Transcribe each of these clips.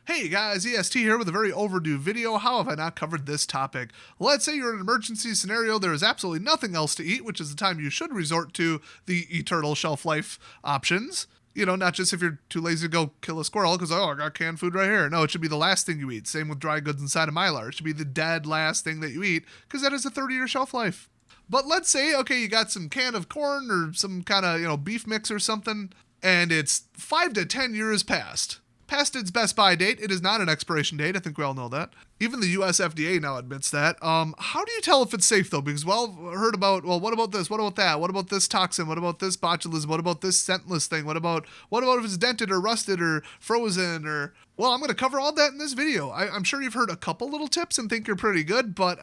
Hey guys, EST here with a very overdue video. How have I not covered this topic? Let's say you're in an emergency scenario, there is absolutely nothing else to eat, which is the time you should resort to the eternal shelf life options. You know, not just if you're too lazy to go kill a squirrel because, oh, I got canned food right here. No, it should be the last thing you eat. Same with dry goods inside of Mylar. It should be the dead last thing that you eat because that is a 30-year shelf life. But let's say, okay, you got some can of corn or some kind of, beef mix or something, and it's 5 to 10 years past its best buy date. It is not an expiration date. I think we all know that. Even the US FDA now admits that. How do you tell if it's safe though? Because we all heard about, well, what about this? What about that? What about this toxin? What about this botulism? What about this scentless thing? What about if it's dented or rusted or frozen or... Well, I'm going to cover all that in this video. I'm sure you've heard a couple little tips and think you're pretty good, but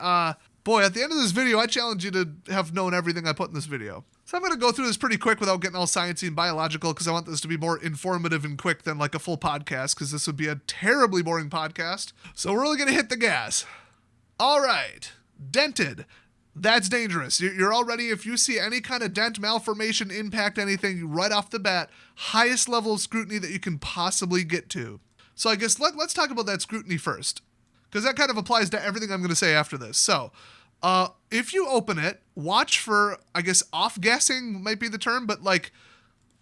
boy, at the end of this video, I challenge you to have known everything I put in this video. So I'm going to go through this pretty quick without getting all sciencey and biological because I want this to be more informative and quick than like a full podcast because this would be a terribly boring podcast. So we're really going to hit the gas. All right. Dented. That's dangerous. You're already, if you see any kind of dent, malformation, impact anything right off the bat, highest level of scrutiny that you can possibly get to. So I guess let's talk about that scrutiny first because that kind of applies to everything I'm going to say after this. So... if you open it, watch for, I guess, off-gassing might be the term, but like,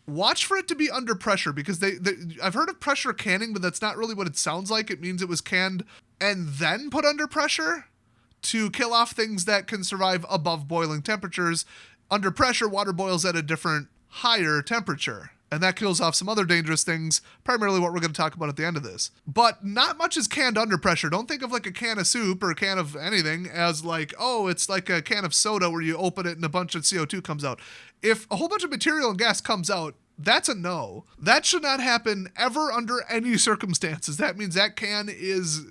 watch for it to be under pressure because I've heard of pressure canning, but that's not really what it sounds like. It means it was canned and then put under pressure to kill off things that can survive above boiling temperatures. Under pressure, water boils at a different, higher temperature. And that kills off some other dangerous things, primarily what we're going to talk about at the end of this. But not much is canned under pressure. Don't think of like a can of soup or a can of anything as like, oh, it's like a can of soda where you open it and a bunch of CO2 comes out. If a whole bunch of material and gas comes out, that's a no. That should not happen ever under any circumstances. That means that can is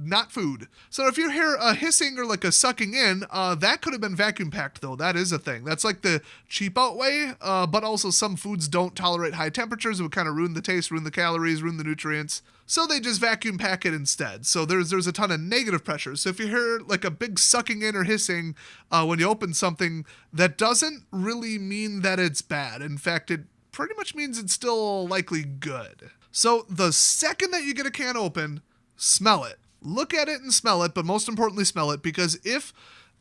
not food. So if you hear a hissing or like a sucking in, that could have been vacuum packed though. That is a thing. That's like the cheap out way, but also some foods don't tolerate high temperatures. It would kind of ruin the taste, ruin the calories, ruin the nutrients. So they just vacuum pack it instead. So there's a ton of negative pressure. So if you hear like a big sucking in or hissing when you open something, that doesn't really mean that it's bad. In fact, it pretty much means it's still likely good. So the second that you get a can open, smell it. Look at it and smell it, but most importantly, smell it, because if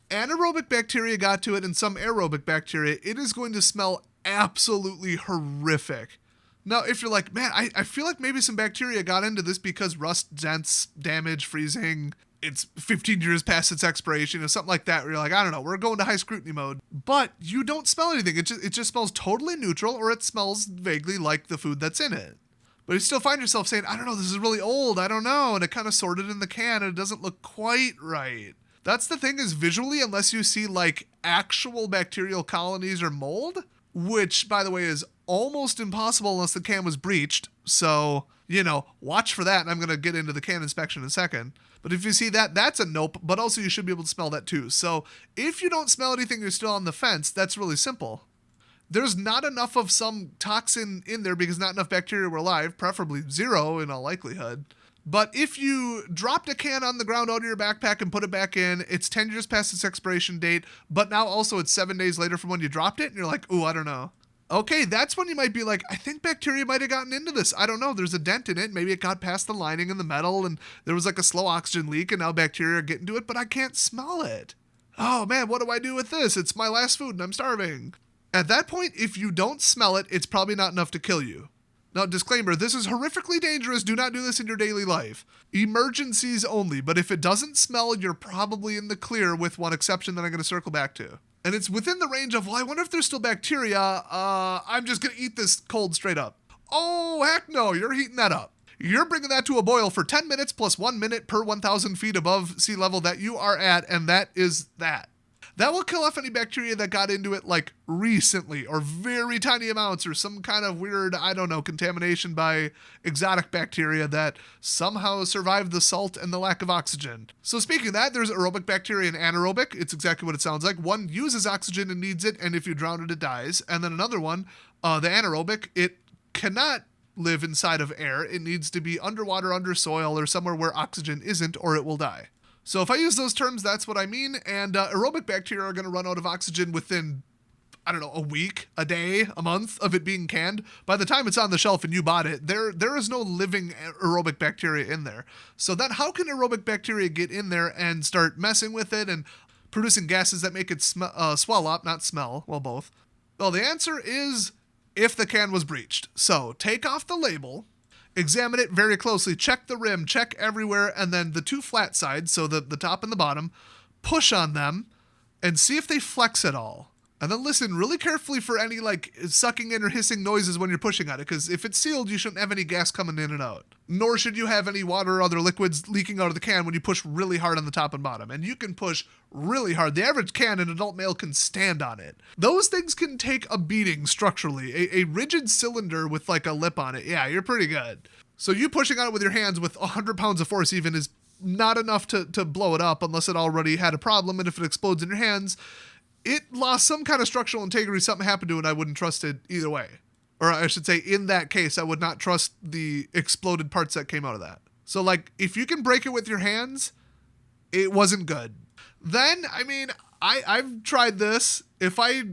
anaerobic bacteria got to it and some aerobic bacteria, it is going to smell absolutely horrific. Now, if you're like, man, I feel like maybe some bacteria got into this because rust, dents, damage, freezing, it's 15 years past its expiration or something like that, where you're like, I don't know, we're going to high scrutiny mode. But you don't smell anything. It just smells totally neutral, or it smells vaguely like the food that's in it. But you still find yourself saying, I don't know, this is really old, I don't know, and it kind of sorted in the can and it doesn't look quite right. That's the thing is visually, unless you see like actual bacterial colonies or mold, which by the way is almost impossible unless the can was breached. So, watch for that. And I'm going to get into the can inspection in a second. But if you see that, that's a nope, but also you should be able to smell that too. So if you don't smell anything, you're still on the fence. That's really simple. There's not enough of some toxin in there because not enough bacteria were alive, preferably zero in all likelihood. But if you dropped a can on the ground out of your backpack and put it back in, it's 10 years past its expiration date, but now also it's 7 days later from when you dropped it, and you're like, ooh, I don't know. Okay, that's when you might be like, I think bacteria might have gotten into this. I don't know. There's a dent in it. Maybe it got past the lining and the metal, and there was like a slow oxygen leak, and now bacteria are getting to it, but I can't smell it. Oh man, what do I do with this? It's my last food and I'm starving. At that point, if you don't smell it, it's probably not enough to kill you. Now, disclaimer, this is horrifically dangerous. Do not do this in your daily life. Emergencies only, but if it doesn't smell, you're probably in the clear with one exception that I'm going to circle back to. And it's within the range of, well, I wonder if there's still bacteria. I'm just going to eat this cold straight up. Oh, heck no, you're heating that up. You're bringing that to a boil for 10 minutes plus 1 minute per 1,000 feet above sea level that you are at, and that is that. That will kill off any bacteria that got into it like recently or very tiny amounts or some kind of weird, I don't know, contamination by exotic bacteria that somehow survived the salt and the lack of oxygen. So speaking of that, there's aerobic bacteria and anaerobic. It's exactly what it sounds like. One uses oxygen and needs it, and if you drown it, it dies. And then another one, the anaerobic, it cannot live inside of air. It needs to be underwater, under soil, or somewhere where oxygen isn't, or it will die. So if I use those terms, that's what I mean. And aerobic bacteria are going to run out of oxygen within I don't know, a week, a day, a month of it being canned. By the time it's on the shelf and you bought it, there is no living aerobic bacteria in there. So then how can aerobic bacteria get in there and start messing with it and producing gases that make it swell up, not smell? Well, both. Well, the answer is if the can was breached. So take off the label, examine it very closely, check the rim, check everywhere, and then the two flat sides, so the top and the bottom, push on them and see if they flex at all. And then listen really carefully for any like sucking in or hissing noises when you're pushing on it, because if it's sealed, you shouldn't have any gas coming in and out. Nor should you have any water or other liquids leaking out of the can when you push really hard on the top and bottom. And you can push really hard. The average can an adult male can stand on it. Those things can take a beating structurally. A rigid cylinder with like a lip on it, yeah, you're pretty good. So you pushing on it with your hands with 100 pounds of force even is not enough to blow it up unless it already had a problem. And if it explodes in your hands, it lost some kind of structural integrity, something happened to it, and I wouldn't trust it either way. Or I should say, in that case, I would not trust the exploded parts that came out of that. So, like, if you can break it with your hands, it wasn't good. Then, I mean, I've tried this. If I,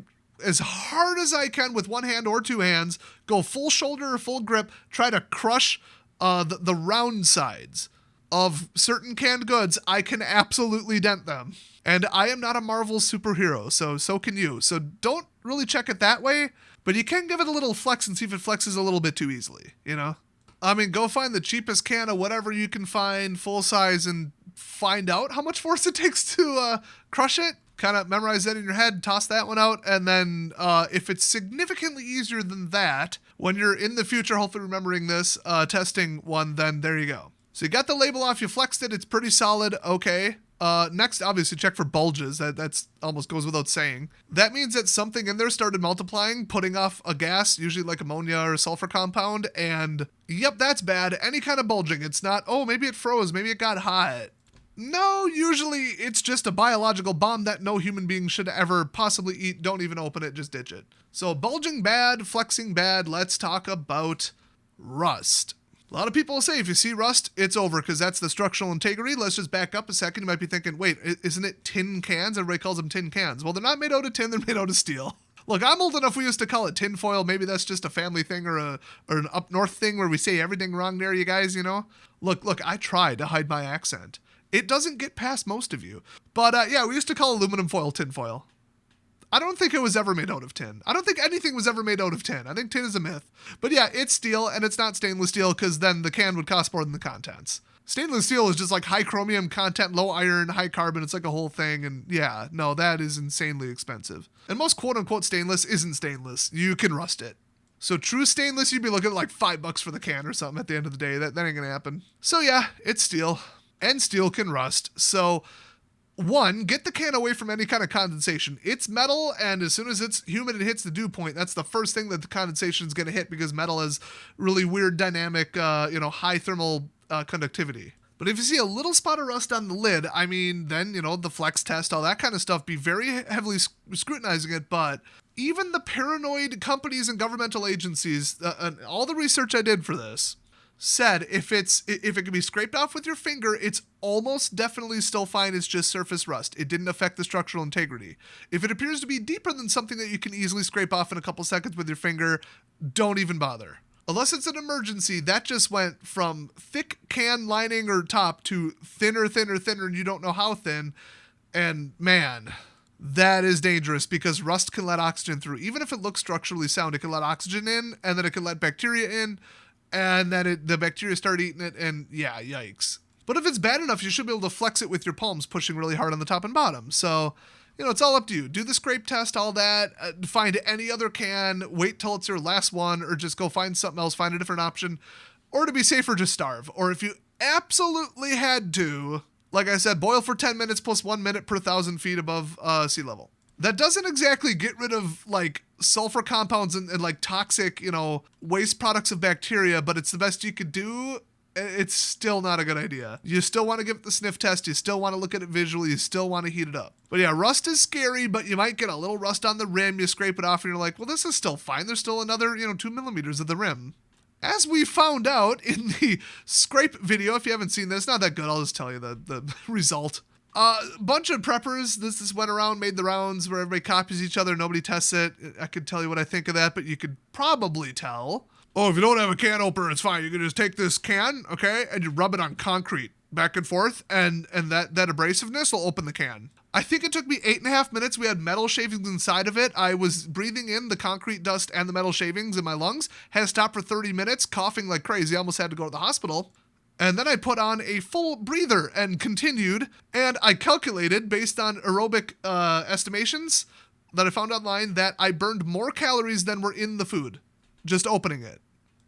as hard as I can with one hand or two hands, go full shoulder or full grip, try to crush the round sides of certain canned goods, I can absolutely dent them. And I am not a Marvel superhero, so can you. So don't really check it that way, but you can give it a little flex and see if it flexes a little bit too easily, you know? I mean, go find the cheapest can of whatever you can find, full size, and find out how much force it takes to crush it. Kind of memorize that in your head, toss that one out, and then if it's significantly easier than that, when you're in the future, hopefully remembering this, testing one, then there you go. So you got the label off, you flexed it, it's pretty solid, okay. Next, obviously, check for bulges. That's almost goes without saying. That means that something in there started multiplying, putting off a gas, usually like ammonia or a sulfur compound, and yep, that's bad. Any kind of bulging. It's not, oh, maybe it froze, maybe it got hot. No, usually it's just a biological bomb that no human being should ever possibly eat. Don't even open it, just ditch it. So bulging bad, flexing bad. Let's talk about rust. A lot of people say if you see rust, it's over because that's the structural integrity. Let's just back up a second. You might be thinking, wait, isn't it tin cans? Everybody calls them tin cans. Well, they're not made out of tin. They're made out of steel. Look, I'm old enough we used to call it tin foil. Maybe that's just a family thing or an up north thing where we say everything wrong there, you guys, you know? Look, I tried to hide my accent. It doesn't get past most of you. But yeah, we used to call aluminum foil tin foil. I don't think it was ever made out of tin. I don't think anything was ever made out of tin. I think tin is a myth. But yeah, it's steel, and it's not stainless steel because then the can would cost more than the contents. Stainless steel is just like high chromium content, low iron, high carbon. It's like a whole thing. And yeah, no, that is insanely expensive. And most quote unquote stainless isn't stainless. You can rust it. So true stainless, you'd be looking at like $5 for the can or something at the end of the day. That ain't gonna happen. So yeah, it's steel. And steel can rust. So one, get the can away from any kind of condensation. It's metal, and as soon as it's humid and hits the dew point, that's the first thing that the condensation is going to hit because metal has really weird dynamic, high thermal conductivity. But if you see a little spot of rust on the lid, I mean, then, the flex test, all that kind of stuff, be very heavily scrutinizing it. But even the paranoid companies and governmental agencies, and all the research I did for this, said if it can be scraped off with your finger, it's almost definitely still fine. It's just surface rust. It didn't affect the structural integrity. If it appears to be deeper than something that you can easily scrape off in a couple seconds with your finger, don't even bother. Unless it's an emergency, that just went from thick can lining or top to thinner, and you don't know how thin. And man, that is dangerous because rust can let oxygen through. Even if it looks structurally sound, it can let oxygen in, and then it can let bacteria in, and then the bacteria start eating it, and yeah, yikes. But if it's bad enough, you should be able to flex it with your palms, pushing really hard on the top and bottom. So, it's all up to you. Do the scrape test, all that. Find any other can, wait till it's your last one, or just go find something else, find a different option. Or to be safer, just starve. Or if you absolutely had to, like I said, boil for 10 minutes plus 1 minute per 1,000 feet above sea level. That doesn't exactly get rid of sulfur compounds and toxic, waste products of bacteria, but it's the best you could do. It's still not a good idea. You still want to give it the sniff test. You still want to look at it visually. You still want to heat it up. But yeah, rust is scary, but you might get a little rust on the rim. You scrape it off and you're like, well, this is still fine. There's still another, 2 millimeters of the rim. As we found out in the scrape video, if you haven't seen this, not that good. I'll just tell you the result. Bunch of preppers. This went around, made the rounds where everybody copies each other. Nobody tests it. I could tell you what I think of that, but you could probably tell. Oh, if you don't have a can opener, it's fine. You can just take this can, okay, and you rub it on concrete back and forth, and that abrasiveness will open the can. I think it took me 8.5 minutes. We had metal shavings inside of it. I was breathing in the concrete dust and the metal shavings in my lungs. Had to stop for 30 minutes, coughing like crazy. I almost had to go to the hospital. And then I put on a full breather and continued. And I calculated, based on aerobic estimations that I found online, that I burned more calories than were in the food, just opening it.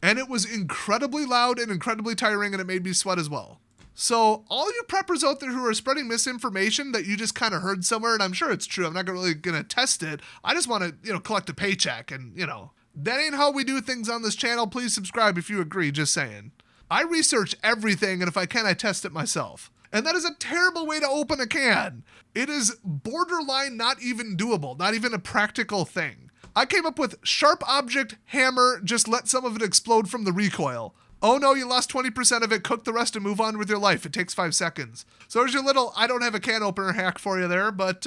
And it was incredibly loud and incredibly tiring, and it made me sweat as well. So all you preppers out there who are spreading misinformation that you just kind of heard somewhere, and I'm sure it's true, I'm not really going to test it. I just want to, collect a paycheck, and, that ain't how we do things on this channel. Please subscribe if you agree, just saying. I research everything, and if I can, I test it myself. And that is a terrible way to open a can. It is borderline not even doable, not even a practical thing. I came up with sharp object, hammer, just let some of it explode from the recoil. Oh no, you lost 20% of it, cook the rest and move on with your life. It takes 5 seconds. So there's your little I don't have a can opener hack for you there, but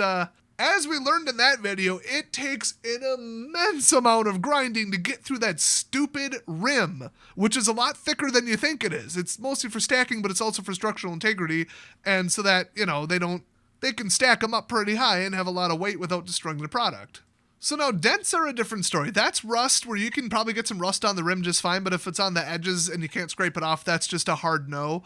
as we learned in that video, it takes an immense amount of grinding to get through that stupid rim, which is a lot thicker than you think it is. It's mostly for stacking, but it's also for structural integrity, and so that, they can stack them up pretty high and have a lot of weight without destroying the product. So now dents are a different story. That's rust, where you can probably get some rust on the rim just fine, but if it's on the edges and you can't scrape it off, that's just a hard no.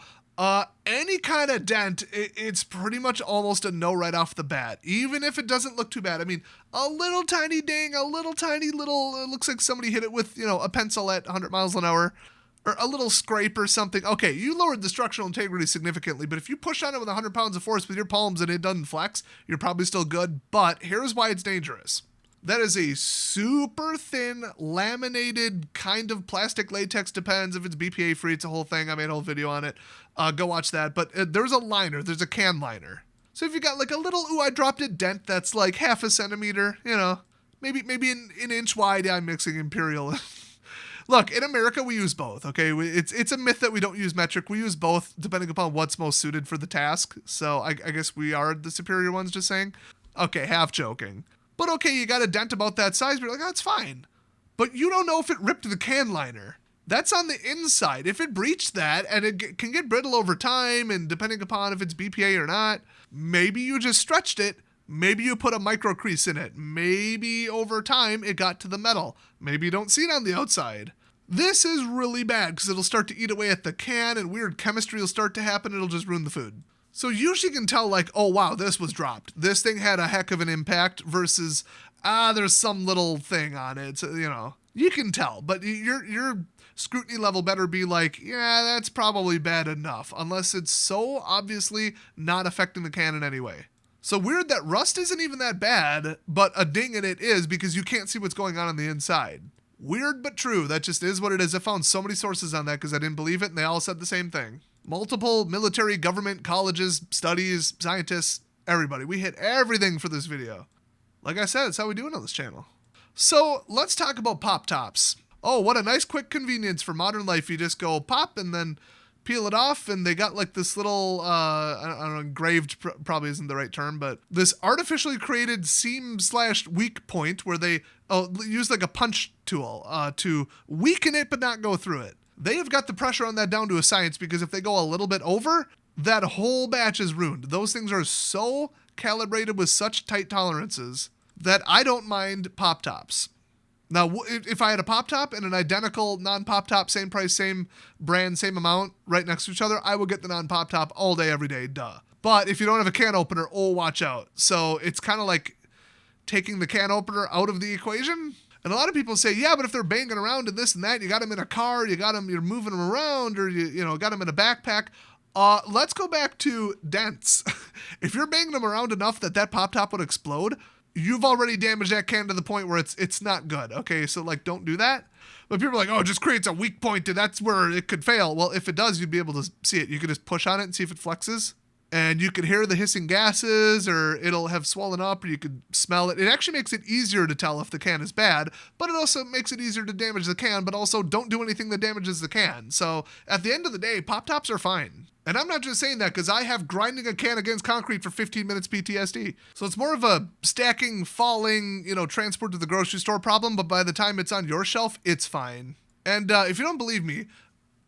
Any kind of dent, it's pretty much almost a no right off the bat, even if it doesn't look too bad. I mean, a little tiny ding, a little tiny little, it looks like somebody hit it with, a pencil at 100 miles an hour, or a little scrape or something. Okay, you lowered the structural integrity significantly, but if you push on it with 100 pounds of force with your palms and it doesn't flex, you're probably still good. But here's why it's dangerous. That is a super thin, laminated kind of plastic latex. Depends if it's BPA free. It's a whole thing. I made a whole video on it. Go watch that. But there's a liner. There's a can liner. So if you got like a little, ooh, I dropped it dent that's like half a centimeter, maybe an inch wide. Yeah, I'm mixing imperial. Look, in America, we use both, okay? It's a myth that we don't use metric. We use both depending upon what's most suited for the task. So I guess we are the superior ones, just saying. Okay, half joking. But okay, you got a dent about that size, but you're like, oh, it's fine. But you don't know if it ripped the can liner. That's on the inside. If it breached that, and it can get brittle over time, and depending upon if it's BPA or not, maybe you just stretched it. Maybe you put a micro crease in it. Maybe over time it got to the metal. Maybe you don't see it on the outside. This is really bad because it'll start to eat away at the can, and weird chemistry will start to happen. It'll just ruin the food. So usually you can tell, like, oh, wow, this was dropped. This thing had a heck of an impact versus, there's some little thing on it. So, you can tell. But your scrutiny level better be like, yeah, that's probably bad enough. Unless it's so obviously not affecting the can in any way. So weird that rust isn't even that bad, but a ding in it is because you can't see what's going on the inside. Weird but true. That just is what it is. I found so many sources on that because I didn't believe it, and they all said the same thing. Multiple military, government, colleges, studies, scientists, everybody. We hit everything for this video. Like I said, it's how we do it on this channel. So let's talk about pop tops. Oh, what a nice quick convenience for modern life. You just go pop and then peel it off, and they got like this little, I don't know, engraved probably isn't the right term, but this artificially created seam/weak point where they use like a punch tool to weaken it but not go through it. They have got the pressure on that down to a science because if they go a little bit over, that whole batch is ruined. Those things are so calibrated with such tight tolerances that I don't mind pop tops. Now, if I had a pop top and an identical non-pop top, same price, same brand, same amount right next to each other, I would get the non-pop top all day, every day, duh. But if you don't have a can opener, oh, watch out. So it's kind of like taking the can opener out of the equation. And a lot of people say, yeah, but if they're banging around and this and that, you got them in a car, you're moving them around, or you got them in a backpack. Let's go back to dents. If you're banging them around enough that pop top would explode, you've already damaged that can to the point where it's not good. Okay, so like don't do that. But people are like, oh, it just creates a weak point, and that's where it could fail. Well, if it does, you'd be able to see it. You could just push on it and see if it flexes. And you could hear the hissing gases, or it'll have swollen up, or you could smell it. It actually makes it easier to tell if the can is bad, but it also makes it easier to damage the can, but also don't do anything that damages the can. So at the end of the day, pop tops are fine. And I'm not just saying that because I have grinding a can against concrete for 15 minutes PTSD. So it's more of a stacking, falling, transport to the grocery store problem, but by the time it's on your shelf, it's fine. And if you don't believe me,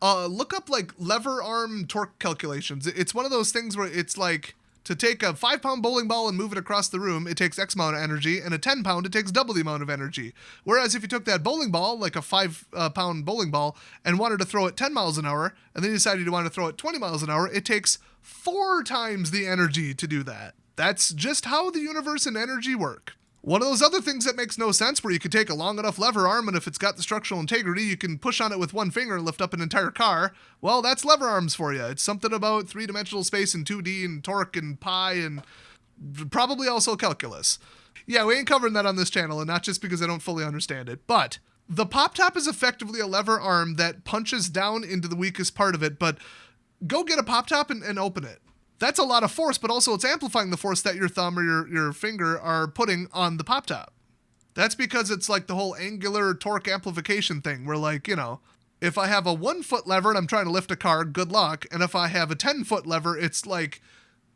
look up like lever arm torque calculations. It's one of those things where it's like to take a 5-pound bowling ball and move it across the room, it takes X amount of energy, and a 10-pound, it takes double the amount of energy. Whereas if you took that bowling ball, like a 5-pound bowling ball, and wanted to throw it 10 miles an hour, and then you decided you want to throw it 20 miles an hour, it takes 4 times the energy to do that. That's just how the universe and energy work. One of those other things that makes no sense where you could take a long enough lever arm and if it's got the structural integrity, you can push on it with one finger and lift up an entire car. Well, that's lever arms for you. It's something about three-dimensional space and 2D and torque and pi and probably also calculus. Yeah, we ain't covering that on this channel, and not just because I don't fully understand it. But the pop top is effectively a lever arm that punches down into the weakest part of it, but go get a pop top and open it. That's a lot of force, but also it's amplifying the force that your thumb or your finger are putting on the pop top. That's because it's like the whole angular torque amplification thing where if I have a 1-foot lever and I'm trying to lift a car, good luck. And if I have a 10-foot lever, it's like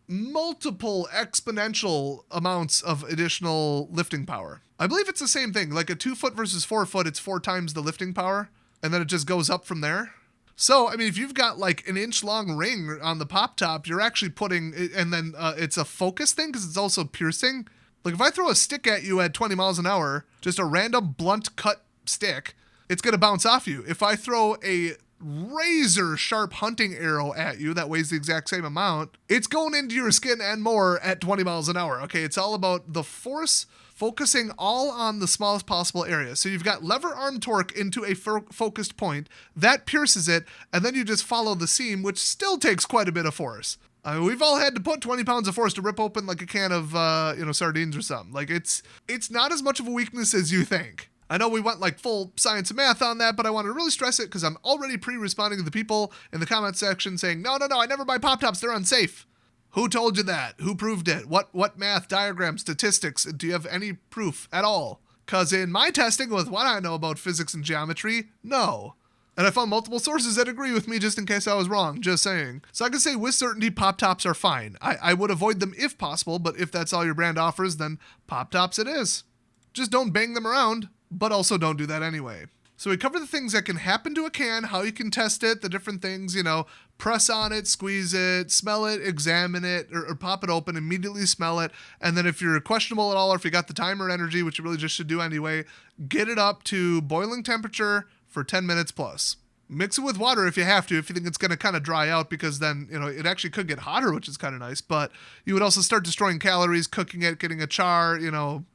multiple exponential amounts of additional lifting power. I believe it's the same thing, like a 2-foot versus 4-foot, it's 4 times the lifting power. And then it just goes up from there. So, I mean, if you've got like an inch-long ring on the pop top, you're actually putting, and then it's a focus thing because it's also piercing. Like if I throw a stick at you at 20 miles an hour, just a random blunt cut stick, it's going to bounce off you. If I throw a razor sharp hunting arrow at you that weighs the exact same amount, it's going into your skin and more at 20 miles an hour. Okay, it's all about the force focusing all on the smallest possible area. So you've got lever arm torque into a focused point, that pierces it, and then you just follow the seam, which still takes quite a bit of force. I mean, we've all had to put 20 pounds of force to rip open like a can of, sardines or something. Like it's not as much of a weakness as you think. I know we went like full science and math on that, but I want to really stress it because I'm already pre-responding to the people in the comment section saying, no, I never buy Pop Tops, they're unsafe. Who told you that? Who proved it? What math, diagram, statistics? Do you have any proof at all? Because in my testing with what I know about physics and geometry, no. And I found multiple sources that agree with me just in case I was wrong, just saying. So I can say with certainty Pop Tops are fine. I would avoid them if possible, but if that's all your brand offers, then Pop Tops it is. Just don't bang them around, but also don't do that anyway. So we cover the things that can happen to a can, how you can test it, the different things, press on it, squeeze it, smell it, examine it, or pop it open, immediately smell it. And then if you're questionable at all, or if you got the time or energy, which you really just should do anyway, get it up to boiling temperature for 10 minutes plus. Mix it with water if you have to, if you think it's going to kind of dry out, because then, it actually could get hotter, which is kind of nice. But you would also start destroying calories, cooking it, getting a char,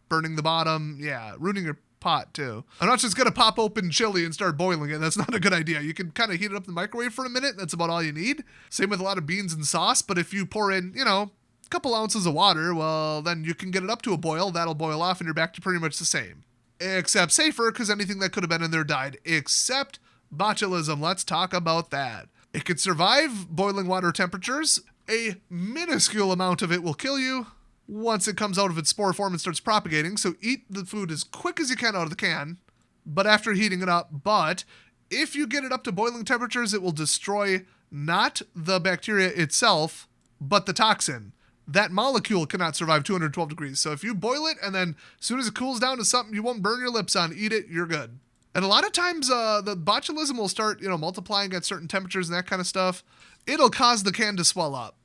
burning the bottom. Yeah, ruining your pot too. I'm not just gonna pop open chili and start boiling it. That's not a good idea. You can kind of heat it up in the microwave for a minute. That's about all you need. Same with a lot of beans and sauce. But if you pour in, a couple ounces of water, well, then you can get it up to a boil. That'll boil off and you're back to pretty much the same. Except safer, because anything that could have been in there died. Except botulism. Let's talk about that. It can survive boiling water temperatures. A minuscule amount of it will kill you once it comes out of its spore form and starts propagating. So eat the food as quick as you can out of the can, but after heating it up. But if you get it up to boiling temperatures, it will destroy not the bacteria itself, but the toxin. That molecule cannot survive 212 degrees. So if you boil it and then as soon as it cools down to something you won't burn your lips on, eat it, you're good. And a lot of times the botulism will start, multiplying at certain temperatures and that kind of stuff. It'll cause the can to swell up,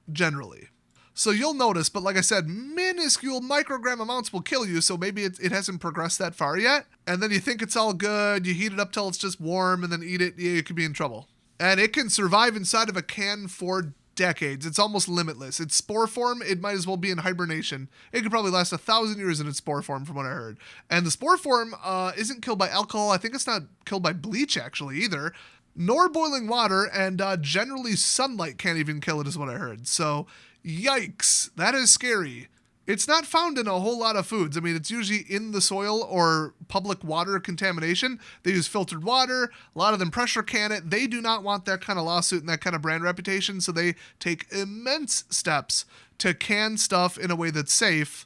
generally. So you'll notice, but like I said, minuscule microgram amounts will kill you, so maybe it hasn't progressed that far yet. And then you think it's all good, you heat it up till it's just warm, and then eat it, you could be in trouble. And it can survive inside of a can for decades. It's almost limitless. Its spore form, it might as well be in hibernation. It could probably last 1,000 years in its spore form, from what I heard. And the spore form isn't killed by alcohol. I think it's not killed by bleach, actually, either. Nor boiling water, and generally sunlight can't even kill it, is what I heard. So yikes, that is scary. It's not found in a whole lot of foods. I mean, it's usually in the soil or public water contamination. They use filtered water. A lot of them pressure can it. They do not want that kind of lawsuit and that kind of brand reputation, so they take immense steps to can stuff in a way that's safe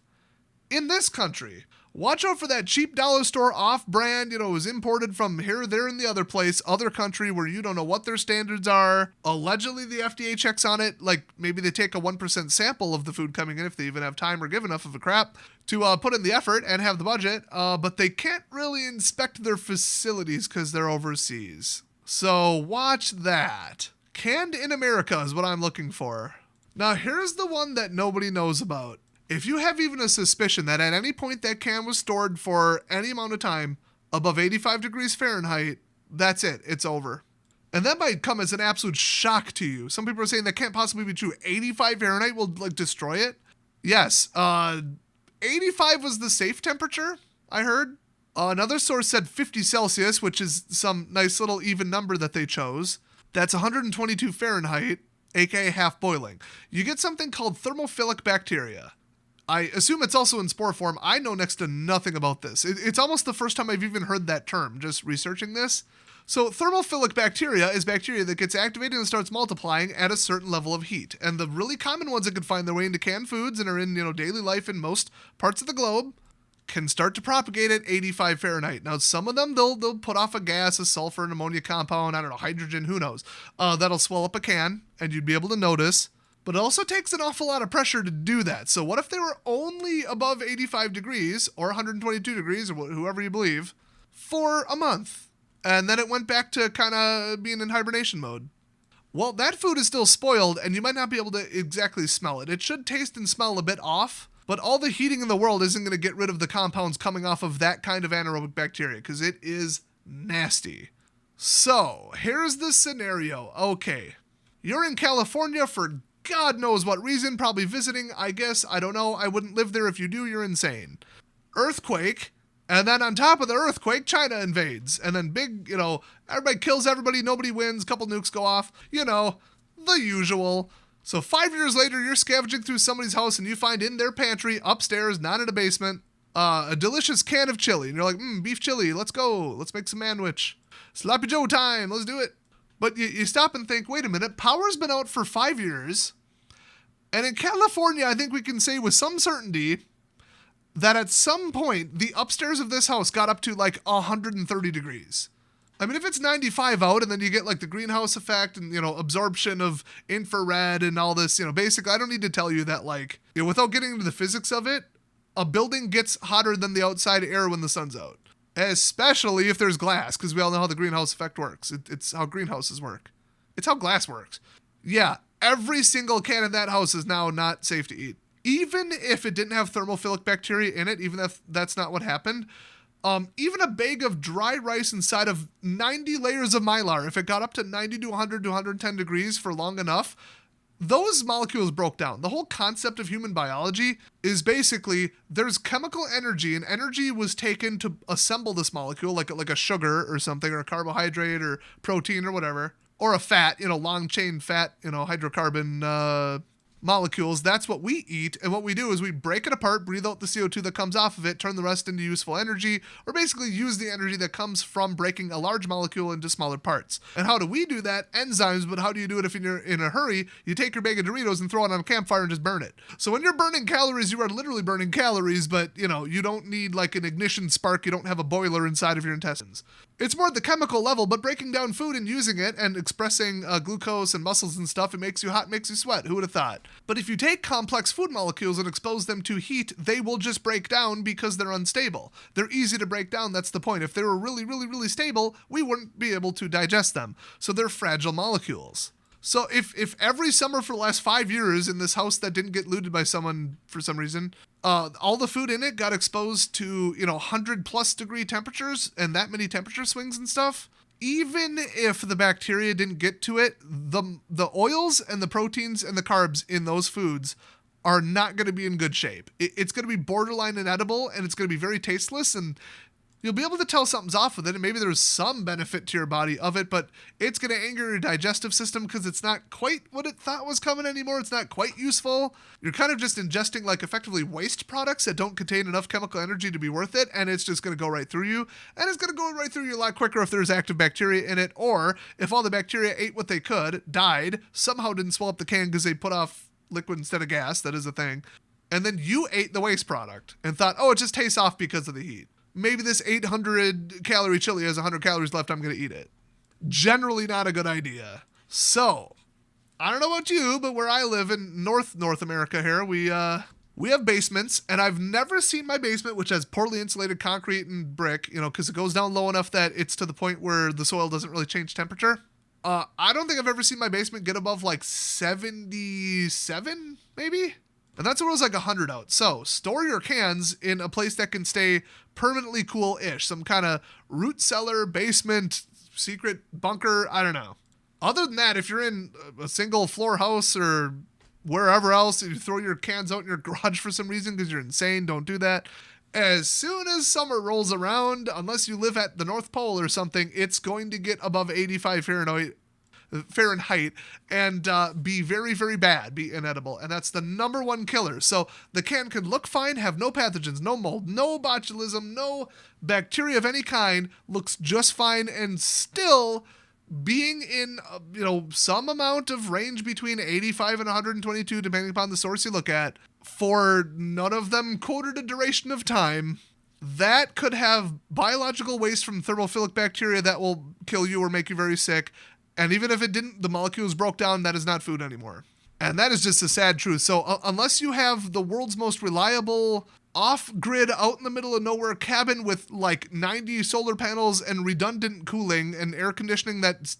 in this country. Watch out for that cheap dollar store off-brand, it was imported from here, there, and the other place, other country where you don't know what their standards are. Allegedly, the FDA checks on it, like maybe they take a 1% sample of the food coming in if they even have time or give enough of a crap to put in the effort and have the budget, but they can't really inspect their facilities because they're overseas. So watch that. Canned in America is what I'm looking for. Now here's the one that nobody knows about. If you have even a suspicion that at any point that can was stored for any amount of time above 85 degrees Fahrenheit, that's it. It's over. And that might come as an absolute shock to you. Some people are saying that can't possibly be true. 85 Fahrenheit will destroy it? Yes. 85 was the safe temperature, I heard. Another source said 50 Celsius, which is some nice little even number that they chose. That's 122 Fahrenheit, aka half boiling. You get something called thermophilic bacteria. I assume it's also in spore form. I know next to nothing about this. It's almost the first time I've even heard that term, just researching this. So thermophilic bacteria is bacteria that gets activated and starts multiplying at a certain level of heat. And the really common ones that can find their way into canned foods and are in, daily life in most parts of the globe can start to propagate at 85 Fahrenheit. Now, some of them, they'll put off a gas, a sulfur, an ammonia compound, I don't know, hydrogen, who knows. That'll swell up a can and you'd be able to notice. But it also takes an awful lot of pressure to do that. So what if they were only above 85 degrees or 122 degrees or whoever you believe for a month? And then it went back to kind of being in hibernation mode. Well, that food is still spoiled and you might not be able to exactly smell it. It should taste and smell a bit off, but all the heating in the world isn't going to get rid of the compounds coming off of that kind of anaerobic bacteria because it is nasty. So here's the scenario. Okay, you're in California for God knows what reason, probably visiting, I guess, I don't know, I wouldn't live there. If you do, you're insane. Earthquake, and then on top of the earthquake, China invades, and then big, everybody kills everybody, nobody wins, couple nukes go off, the usual. So 5 years later, you're scavenging through somebody's house and you find in their pantry, upstairs, not in a basement, a delicious can of chili, and you're like, beef chili, let's go, let's make some sandwich. Sloppy Joe time, let's do it. But you stop and think, wait a minute, power's been out for 5 years. And in California, I think we can say with some certainty that at some point, the upstairs of this house got up to like 130 degrees. I mean, if it's 95 out and then you get like the greenhouse effect and, absorption of infrared and all this, basically, I don't need to tell you that without getting into the physics of it, a building gets hotter than the outside air when the sun's out. Especially if there's glass, because we all know how the greenhouse effect works. It's how greenhouses work. It's how glass works. Yeah, every single can in that house is now not safe to eat. Even if it didn't have thermophilic bacteria in it, even if that's not what happened, even a bag of dry rice inside of 90 layers of Mylar, if it got up to 90 to 100 to 110 degrees for long enough, those molecules broke down. The whole concept of human biology is basically there's chemical energy, and energy was taken to assemble this molecule, like a sugar or something, or a carbohydrate or protein or whatever, or a fat, long chain fat, hydrocarbon molecules. That's what we eat. And what we do is we break it apart, breathe out the CO2 that comes off of it, turn the rest into useful energy, or basically use the energy that comes from breaking a large molecule into smaller parts. And how do we do that? Enzymes, but how do you do it if you're in a hurry? You take your bag of Doritos and throw it on a campfire and just burn it. So when you're burning calories, you are literally burning calories, but you don't need like an ignition spark. You don't have a boiler inside of your intestines. It's more at the chemical level, but breaking down food and using it and expressing glucose and muscles and stuff, it makes you hot, makes you sweat. Who would have thought? But if you take complex food molecules and expose them to heat, they will just break down because they're unstable. They're easy to break down, that's the point. If they were really, really, really stable, we wouldn't be able to digest them. So they're fragile molecules. So if every summer for the last 5 years in this house that didn't get looted by someone for some reason, all the food in it got exposed to, 100 plus degree temperatures and that many temperature swings and stuff, even if the bacteria didn't get to it, the oils and the proteins and the carbs in those foods are not going to be in good shape. It's going to be borderline inedible and it's going to be very tasteless, and you'll be able to tell something's off with it, and maybe there's some benefit to your body of it, but it's going to anger your digestive system because it's not quite what it thought was coming anymore. It's not quite useful. You're kind of just ingesting like effectively waste products that don't contain enough chemical energy to be worth it, and it's just going to go right through you. And it's going to go right through you a lot quicker if there's active bacteria in it, or if all the bacteria ate what they could, died, somehow didn't swell up the can because they put off liquid instead of gas. That is a thing. and then you ate the waste product and thought, oh, it just tastes off because of the heat. Maybe this 800 calorie chili has 100 calories left, I'm going to eat it. Generally not a good idea. So, I don't know about you, but where I live in North America here, we have basements, and I've never seen my basement, which has poorly insulated concrete and brick, because it goes down low enough that it's to the point where the soil doesn't really change temperature. I don't think I've ever seen my basement get above like 77, maybe? And that's when it was like 100 out. So store your cans in a place that can stay permanently cool-ish. Some kind of root cellar, basement, secret bunker, I don't know. Other than that, if you're in a single floor house or wherever else, you throw your cans out in your garage for some reason because you're insane, don't do that. As soon as summer rolls around, unless you live at the North Pole or something, it's going to get above 85 Fahrenheit and be very, very bad, be inedible. And that's the number one killer. So the can could look fine, have no pathogens, no mold, no botulism, no bacteria of any kind, looks just fine, and still being in, some amount of range between 85 and 122, depending upon the source you look at, for none of them quoted a duration of time, that could have biological waste from thermophilic bacteria that will kill you or make you very sick. And even if it didn't, the molecules broke down, that is not food anymore. And that is just a sad truth. So unless you have the world's most reliable off-grid, out in the middle of nowhere cabin with like 90 solar panels and redundant cooling and air conditioning that's,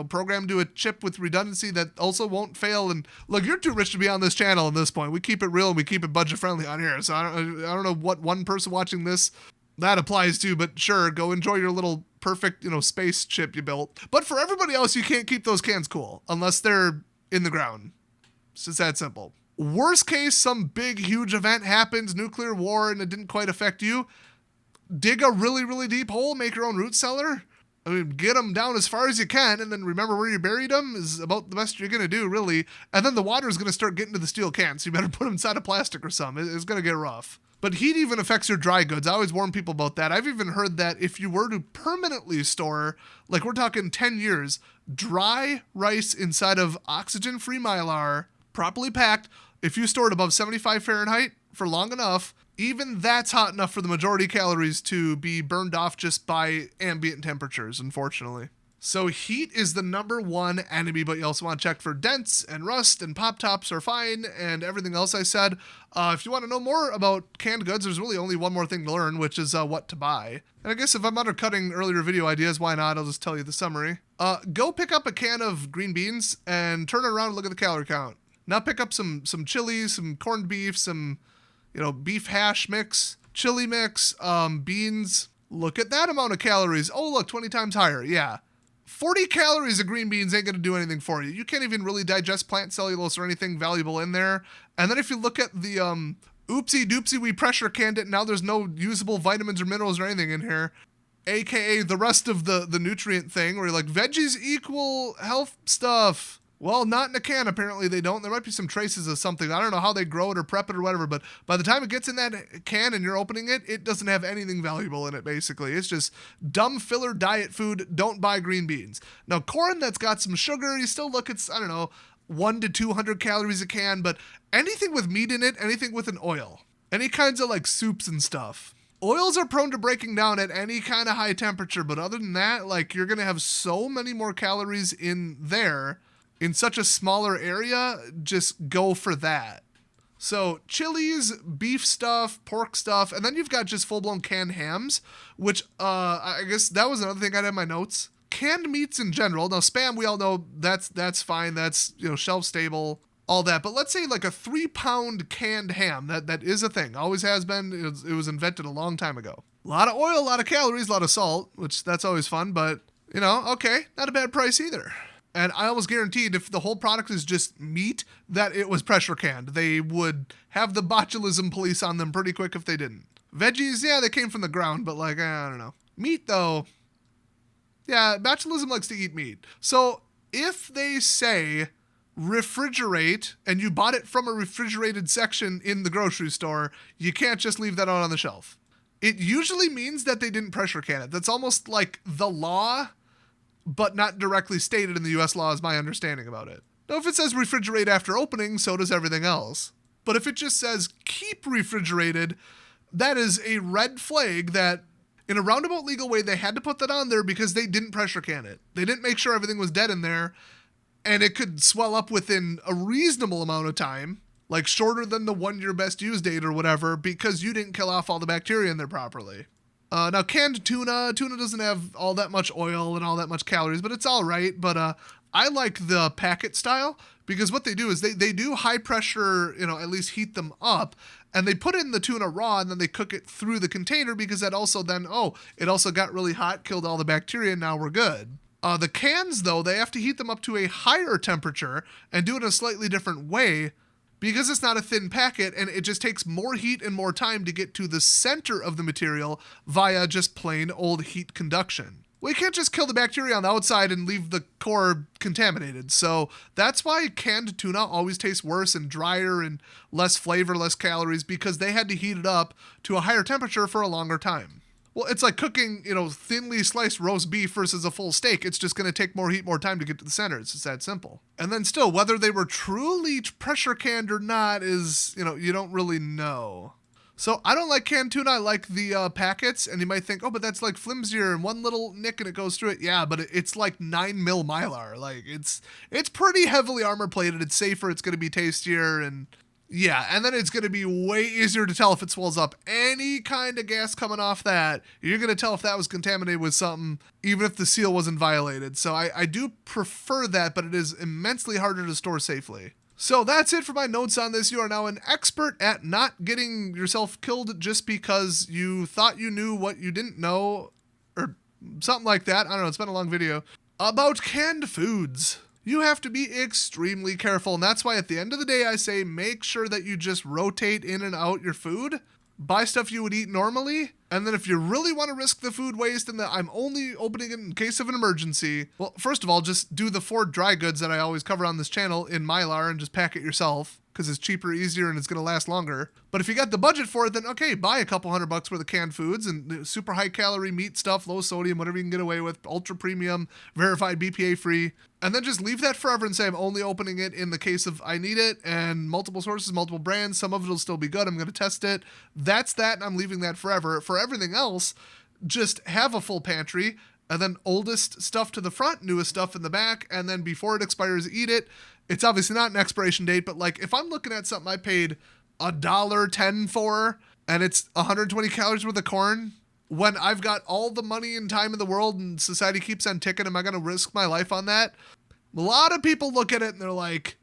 programmed to a chip with redundancy that also won't fail. And look, you're too rich to be on this channel at this point. We keep it real and we keep it budget friendly on here. So I don't know what one person watching this that applies to, but sure, go enjoy your little perfect, space chip you built. But for everybody else, you can't keep those cans cool unless they're in the ground. It's just that simple. Worst case, some big, huge event happens, nuclear war, and it didn't quite affect you. Dig a really, really deep hole, make your own root cellar. Get them down as far as you can, and then remember where you buried them is about the best you're going to do, really. And then the water is going to start getting to the steel cans, so you better put them inside of plastic or something. It's going to get rough. But heat even affects your dry goods. I always warn people about that. I've even heard that if you were to permanently store, like we're talking 10 years, dry rice inside of oxygen-free Mylar, properly packed, if you store it above 75 Fahrenheit for long enough, even that's hot enough for the majority calories to be burned off just by ambient temperatures, unfortunately. So heat is the number one enemy, but you also want to check for dents and rust, and pop tops are fine, and everything else I said. If you want to know more about canned goods, there's really only one more thing to learn, which is what to buy. And I guess if I'm undercutting earlier video ideas, why not? I'll just tell you the summary. Go pick up a can of green beans and turn it around and look at the calorie count. Now pick up some chili, some corned beef, some, beef hash mix, chili mix, beans. Look at that amount of calories. Oh, look, 20 times higher. Yeah. 40 calories of green beans ain't going to do anything for you. You can't even really digest plant cellulose or anything valuable in there. And then if you look at the oopsie doopsie, we pressure canned it. Now there's no usable vitamins or minerals or anything in here. AKA the rest of the nutrient thing where you're like, veggies equal health stuff. Well, not in a can, apparently they don't. There might be some traces of something. I don't know how they grow it or prep it or whatever, but by the time it gets in that can and you're opening it, it doesn't have anything valuable in it, basically. It's just dumb filler diet food. Don't buy green beans. Now, corn that's got some sugar, you still look at, 1 to 200 calories a can, but anything with meat in it, anything with an oil, any kinds of like soups and stuff. Oils are prone to breaking down at any kind of high temperature, but other than that, like you're going to have so many more calories in there in such a smaller area, just go for that. So chilies, beef stuff, pork stuff, and then you've got just full-blown canned hams, which I guess that was another thing I had in my notes. Canned meats in general. Now Spam, we all know that's fine. That's shelf stable, all that. But let's say like a 3-pound canned ham. That is a thing. Always has been. It was invented a long time ago. A lot of oil, a lot of calories, a lot of salt, which that's always fun. But okay, not a bad price either. And I almost guaranteed if the whole product is just meat, that it was pressure canned. They would have the botulism police on them pretty quick if they didn't. Veggies, yeah, they came from the ground, but I don't know. Meat, though, yeah, botulism likes to eat meat. So if they say refrigerate and you bought it from a refrigerated section in the grocery store, you can't just leave that out on the shelf. It usually means that they didn't pressure can it. That's almost like the law, but not directly stated in the U.S. law is my understanding about it. Now, if it says refrigerate after opening, so does everything else. But if it just says keep refrigerated, that is a red flag that in a roundabout legal way, they had to put that on there because they didn't pressure can it. They didn't make sure everything was dead in there, and it could swell up within a reasonable amount of time, like shorter than the 1 year best use date or whatever, because you didn't kill off all the bacteria in there properly. Now, canned tuna doesn't have all that much oil and all that much calories, but it's all right. But I like the packet style because what they do is they do high pressure, at least heat them up, and they put in the tuna raw and then they cook it through the container because that also then, it also got really hot, killed all the bacteria, and now we're good. The cans, though, they have to heat them up to a higher temperature and do it in a slightly different way because it's not a thin packet and it just takes more heat and more time to get to the center of the material via just plain old heat conduction. We can't just kill the bacteria on the outside and leave the core contaminated. So that's why canned tuna always tastes worse and drier and less flavor, less calories, because they had to heat it up to a higher temperature for a longer time. Well, it's like cooking, thinly sliced roast beef versus a full steak. It's just going to take more heat, more time to get to the center. It's just that simple. And then still, whether they were truly pressure canned or not is, you don't really know. So I don't like canned tuna. I like the packets, and you might think, but that's like flimsier and one little nick and it goes through it. Yeah, but it's like 9 mil Mylar. Like it's pretty heavily armor plated. It's safer. It's going to be tastier, and yeah, and then it's going to be way easier to tell if it swells up. Any kind of gas coming off that, you're going to tell if that was contaminated with something, even if the seal wasn't violated. So I do prefer that, but it is immensely harder to store safely. So that's it for my notes on this. You are now an expert at not getting yourself killed just because you thought you knew what you didn't know, or something like that. I don't know, it's been a long video. About canned foods. You have to be extremely careful, and that's why at the end of the day I say make sure that you just rotate in and out your food. Buy stuff you would eat normally, and then if you really want to risk the food waste and that I'm only opening it in case of an emergency, well, first of all, just do the 4 dry goods that I always cover on this channel in Mylar and just pack it yourself because it's cheaper, easier, and it's going to last longer. But if you got the budget for it, then okay, buy a couple $100 worth of canned foods and super high calorie meat stuff, low sodium, whatever you can get away with, ultra premium, verified BPA free. And then just leave that forever and say I'm only opening it in the case of I need it, and multiple sources, multiple brands. Some of it will still be good. I'm going to test it. That's that, and I'm leaving that forever. For everything else, just have a full pantry, and then oldest stuff to the front, newest stuff in the back, and then before it expires, eat it. It's obviously not an expiration date, but like if I'm looking at something I paid $1.10 for, and it's 120 calories worth of corn, when I've got all the money and time in the world and society keeps on ticking, am I going to risk my life on that? A lot of people look at it and they're like,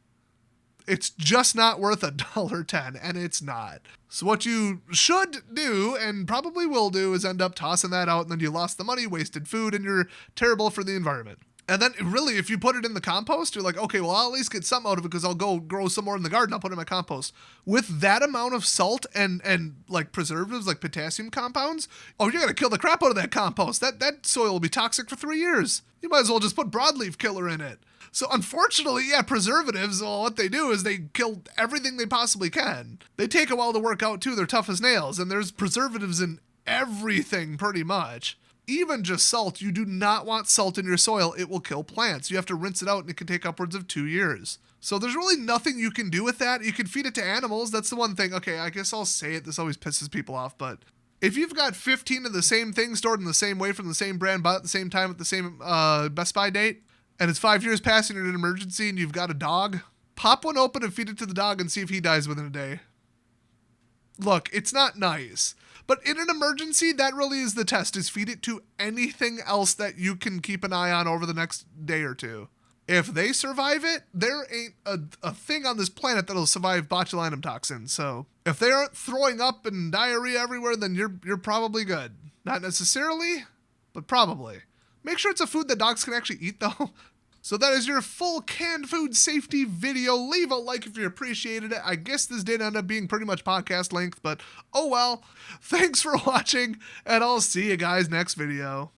it's just not worth $1.10, and it's not. So what you should do, and probably will do, is end up tossing that out, and then you lost the money, wasted food, and you're terrible for the environment. And then really, if you put it in the compost, you're like, okay, well, I'll at least get something out of it because I'll go grow some more in the garden. I'll put it in my compost. With that amount of salt and like preservatives, like potassium compounds, you're going to kill the crap out of that compost. That soil will be toxic for 3 years. You might as well just put broadleaf killer in it. So unfortunately, yeah, preservatives, well, what they do is they kill everything they possibly can. They take a while to work out too. They're tough as nails, and there's preservatives in everything pretty much. Even just salt, you do not want salt in your soil. It will kill plants. You have to rinse it out, and it can take upwards of 2 years. So there's really nothing you can do with that. You can feed it to animals. That's the one thing. Okay, I guess I'll say it. This always pisses people off, but if you've got 15 of the same thing stored in the same way from the same brand, bought at the same time at the same Best Buy date, and it's 5 years past and you're in an emergency and you've got a dog, pop one open and feed it to the dog and see if he dies within a day. Look, it's not nice. But in an emergency, that really is the test, is feed it to anything else that you can keep an eye on over the next day or two. If they survive it, there ain't a thing on this planet that'll survive botulinum toxin. So if they aren't throwing up and diarrhea everywhere, then you're probably good. Not necessarily, but probably. Make sure it's a food that dogs can actually eat, though. So that is your full canned food safety video. Leave a like if you appreciated it. I guess this did end up being pretty much podcast length, but oh well. Thanks for watching, and I'll see you guys next video.